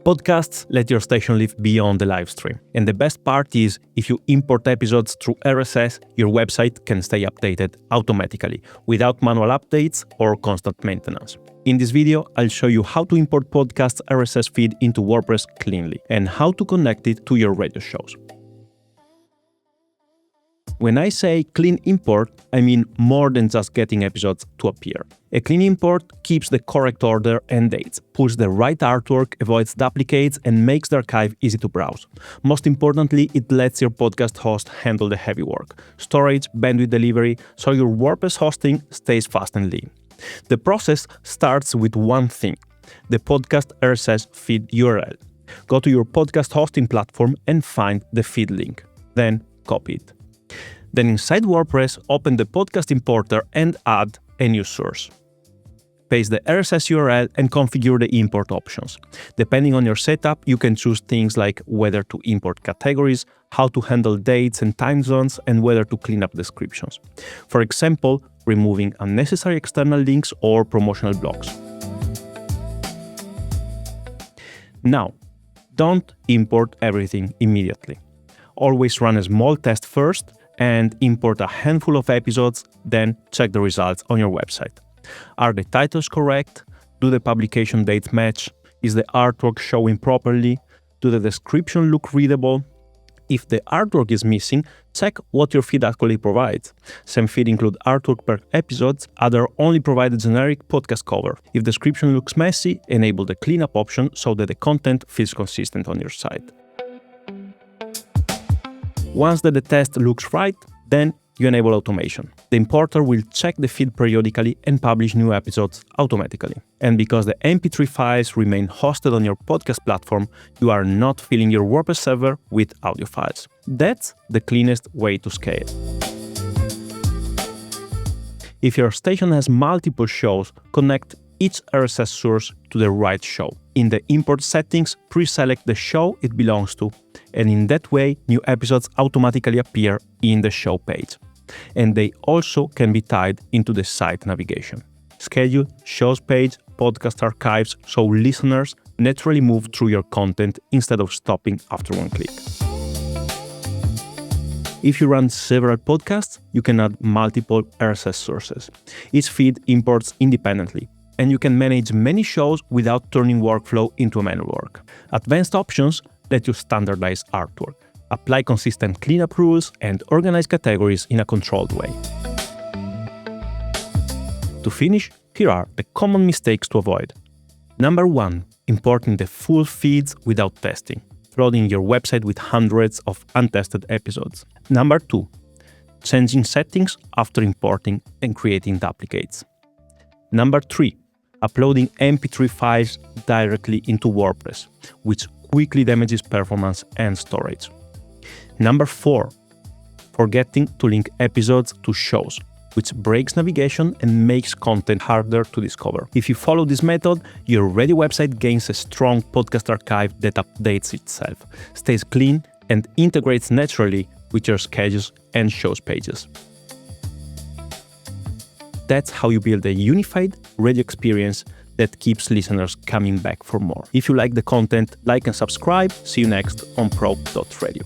Podcasts let your station live beyond the live stream. And the best part is, if you import episodes through RSS, your website can stay updated automatically, without manual updates or constant maintenance. In this video, I'll show you how to import podcasts RSS feed into WordPress cleanly, and how to connect it to your radio shows. When I say clean import, I mean more than just getting episodes to appear. A clean import keeps the correct order and dates, pulls the right artwork, avoids duplicates, and makes the archive easy to browse. Most importantly, it lets your podcast host handle the heavy work, storage, bandwidth delivery, so your WordPress hosting stays fast and lean. The process starts with one thing: the podcast RSS feed URL. Go to your podcast hosting platform and find the feed link. Then copy it. Then inside WordPress, open the podcast importer and add a new source. Paste the RSS URL and configure the import options. Depending on your setup, you can choose things like whether to import categories, how to handle dates and time zones, and whether to clean up descriptions. For example, removing unnecessary external links or promotional blocks. Now, don't import everything immediately. Always run a small test first and import a handful of episodes, then check the results on your website. Are the titles correct? Do the publication dates match? Is the artwork showing properly? Do the description look readable? If the artwork is missing, check what your feed actually provides. Some feed include artwork per episode, others only provide a generic podcast cover. If description looks messy, enable the cleanup option so that the content feels consistent on your site. Once the test looks right, then you enable automation. The importer will check the feed periodically and publish new episodes automatically. And because the MP3 files remain hosted on your podcast platform, you are not filling your WordPress server with audio files. That's the cleanest way to scale. If your station has multiple shows, connect each RSS source to the right show. In the import settings, pre-select the show it belongs to, and in that way, new episodes automatically appear in the show page. And they also can be tied into the site navigation. Schedule, shows page, podcast archives, so listeners naturally move through your content instead of stopping after one click. If you run several podcasts, you can add multiple RSS sources. Each feed imports independently, and you can manage many shows without turning workflow into a manual work. Advanced options let you standardize artwork, apply consistent cleanup rules, and organize categories in a controlled way. To finish, here are the common mistakes to avoid. Number 1. Importing the full feeds without testing, flooding your website with hundreds of untested episodes. Number 2. Changing settings after importing and creating duplicates. Number 3. Uploading MP3 files directly into WordPress, which quickly damages performance and storage. Number 4. Forgetting to link episodes to shows, which breaks navigation and makes content harder to discover. If you follow this method, your ready website gains a strong podcast archive that updates itself, stays clean, and integrates naturally with your schedules and shows pages. That's how you build a unified radio experience that keeps listeners coming back for more. If you like the content, like and subscribe. See you next on probe.radio.